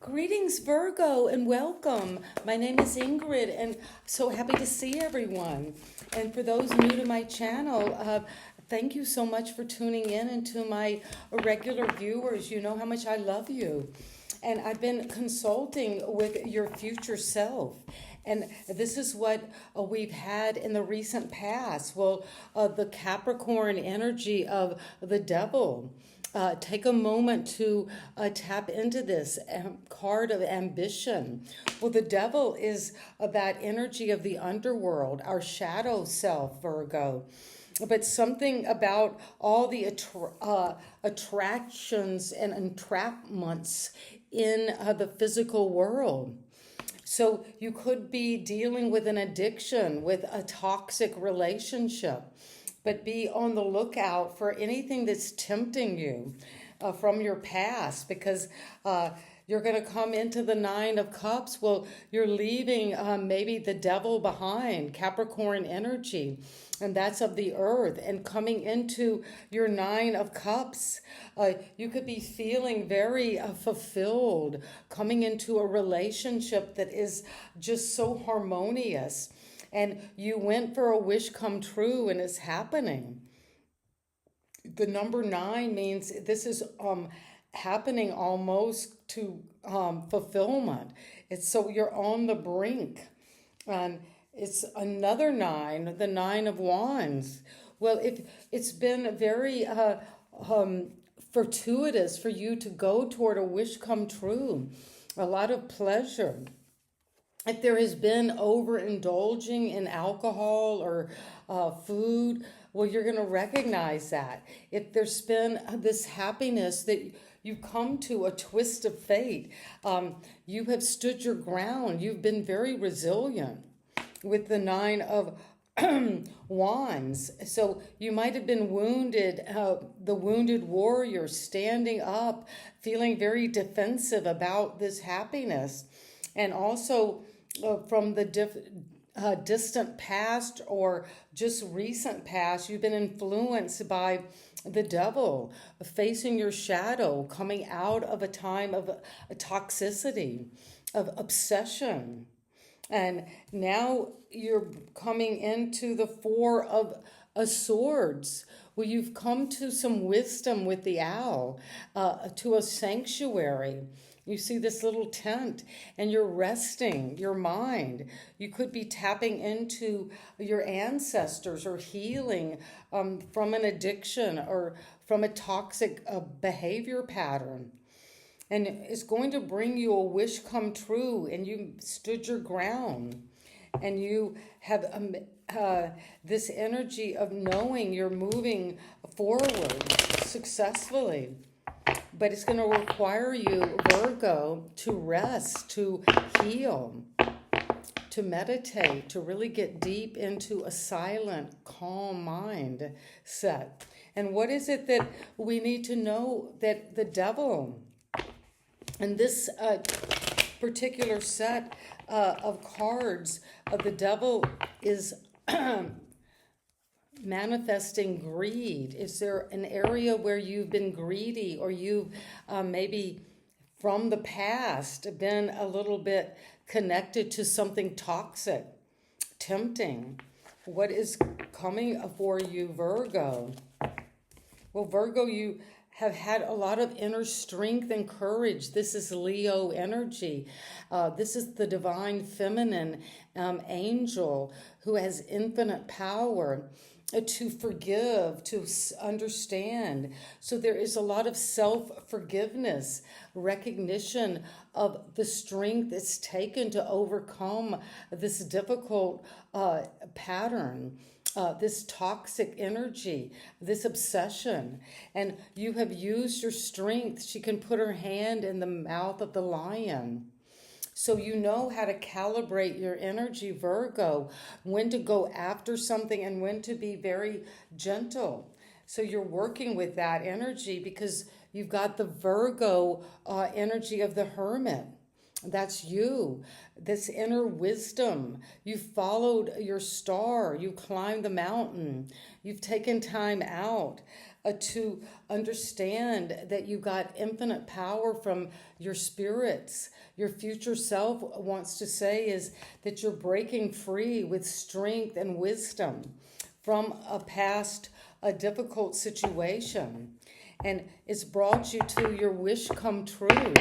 Greetings, Virgo, and welcome. My name is Ingrid, and so happy to see everyone. And for those new to my channel, thank you so much for tuning in, and to my regular viewers. You know how much I love you. And I've been consulting with your future self. And this is what we've had in the recent past. Well, the Capricorn energy of the devil. Take a moment to tap into this card of ambition. Well, the devil is that energy of the underworld, our shadow self, Virgo. But something about all the attractions and entrapments in the physical world. So you could be dealing with an addiction, with a toxic relationship, but be on the lookout for anything that's tempting you from your past, because you're going to come into the Nine of Cups. Well, you're leaving maybe the devil behind, Capricorn energy, and that's of the earth, and coming into your Nine of Cups. You could be feeling very fulfilled, coming into a relationship that is just so harmonious. And you went for a wish come true, and it's happening. The number 9 means this is happening almost to fulfillment. It's so you're on the brink. And it's another 9, the 9 of Wands. Well, it's been very fortuitous for you to go toward a wish come true. A lot of pleasure. If there has been overindulging in alcohol or food, well, you're going to recognize that. If there's been this happiness that you come to a twist of fate, you have stood your ground. You've been very resilient with the 9 of Wands. So you might have been wounded, the wounded warrior, standing up, feeling very defensive about this happiness. And also from the distant past or just recent past, you've been influenced by the devil, facing your shadow, coming out of a time of toxicity, of obsession. And now you're coming into the 4 of Swords. Well, you've come to some wisdom with the owl, to a sanctuary. You see this little tent, and you're resting your mind. You could be tapping into your ancestors, or healing from an addiction or from a toxic behavior pattern. And it's going to bring you a wish come true, and you stood your ground. And you have this energy of knowing you're moving forward successfully. But it's going to require you, Virgo, to rest, to heal, to meditate, to really get deep into a silent, calm mind set. And what is it that we need to know? That the devil, and this particular set of cards, the devil is manifesting greed. Is there an area where you've been greedy, or you've maybe from the past been a little bit connected to something toxic, tempting? What is coming for you, Virgo? Well, Virgo, you have had a lot of inner strength and courage. This is Leo energy. This is the divine feminine angel who has infinite power to forgive, to understand. So there is a lot of self-forgiveness, recognition of the strength it's taken to overcome this difficult pattern. This toxic energy, this obsession. And you have used your strength. She can put her hand in the mouth of the lion. So you know how to calibrate your energy, Virgo, when to go after something and when to be very gentle. So you're working with that energy because you've got the Virgo energy of the hermit. That's you, this inner wisdom. You've followed your star. You climbed the mountain. You've taken time out to understand that you got infinite power from your spirits. Your future self wants to say is that you're breaking free with strength and wisdom from a difficult situation. And it's brought you to your wish come true.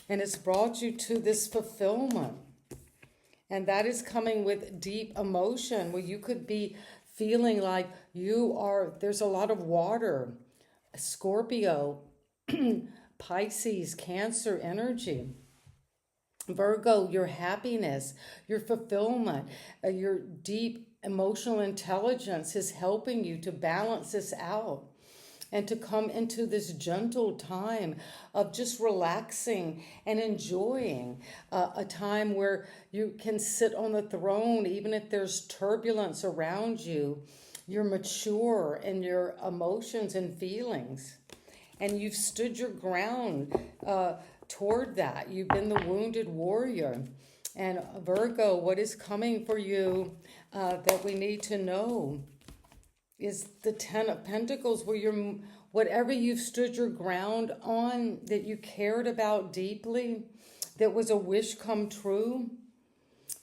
And it's brought you to this fulfillment. And that is coming with deep emotion where you could be feeling like there's a lot of water, Scorpio, Pisces, Cancer energy. Virgo, your happiness, your fulfillment, your deep emotional intelligence is helping you to balance this out and to come into this gentle time of just relaxing and enjoying a time where you can sit on the throne, even if there's turbulence around you. You're mature in your emotions and feelings, and you've stood your ground toward that. You've been the wounded warrior. And Virgo, what is coming for you that we need to know is the Ten of Pentacles, where whatever you've stood your ground on, that you cared about deeply, that was a wish come true.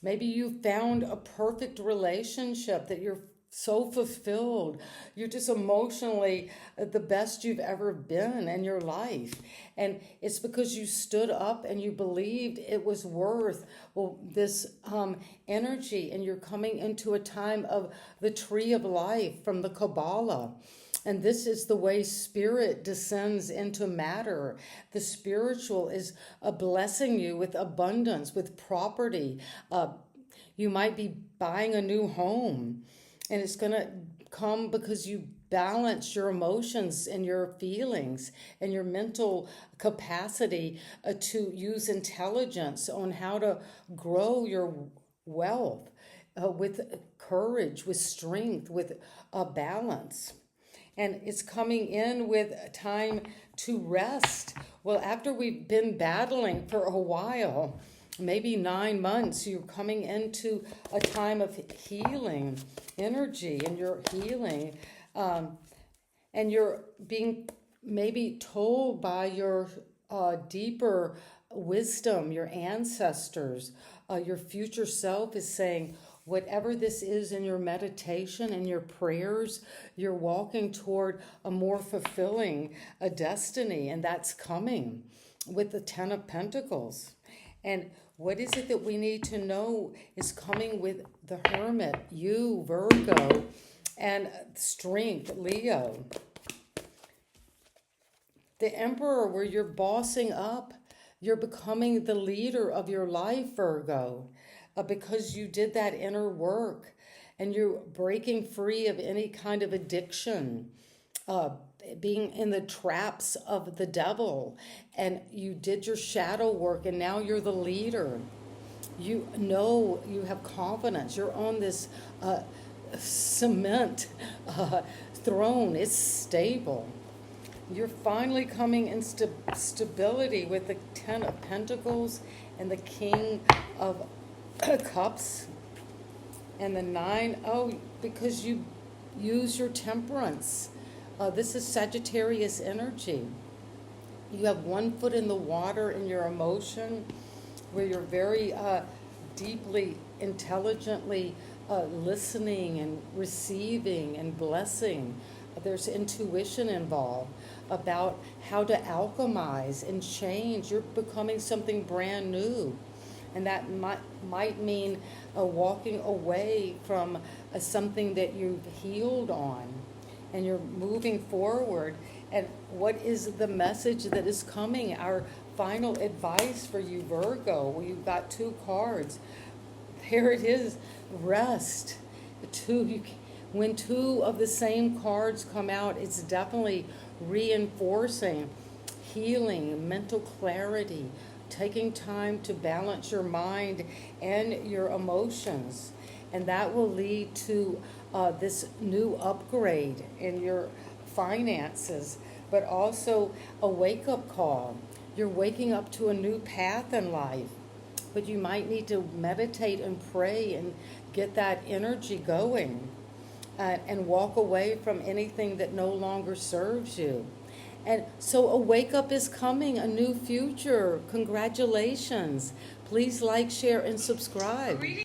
Maybe you found a perfect relationship that you're so fulfilled. You're just emotionally the best you've ever been in your life. And it's because you stood up and you believed it was worth this energy. And you're coming into a time of the tree of life from the Kabbalah. And this is the way spirit descends into matter. The spiritual is blessing you with abundance, with property. You might be buying a new home. And it's going to come because you balance your emotions and your feelings and your mental capacity to use intelligence on how to grow your wealth with courage, with strength, with balance. And it's coming in with time to rest. Well, after we've been battling for a while, maybe 9 months, you're coming into a time of healing energy, and you're healing. And you're being maybe told by your deeper wisdom, your ancestors, your future self is saying, whatever this is in your meditation and your prayers, you're walking toward a more fulfilling destiny, and that's coming with the Ten of Pentacles. And what is it that we need to know is coming with the Hermit, you, Virgo, and strength, Leo. The Emperor, where you're bossing up, you're becoming the leader of your life, Virgo, because you did that inner work and you're breaking free of any kind of addiction, being in the traps of the devil, and you did your shadow work, and now you're the leader. You know you have confidence. You're on this cement throne. It's stable. You're finally coming in stability with the Ten of Pentacles and the King of Cups and the Nine. Oh, because you use your temperance. This is Sagittarius energy. You have one foot in the water in your emotion, where you're very deeply, intelligently listening and receiving and blessing. There's intuition involved about how to alchemize and change. You're becoming something brand new. And that might mean walking away from something that you've healed on. And you're moving forward. And what is the message that is coming? Our final advice for you, Virgo. Well, you've got 2 cards. There it is, rest. When 2 of the same cards come out, it's definitely reinforcing healing, mental clarity, taking time to balance your mind and your emotions. And that will lead to this new upgrade in your finances, but also a wake-up call. You're waking up to a new path in life, but you might need to meditate and pray and get that energy going. and walk away from anything that no longer serves you. And so a wake up is coming, a new future. Congratulations. Please like, share, and subscribe.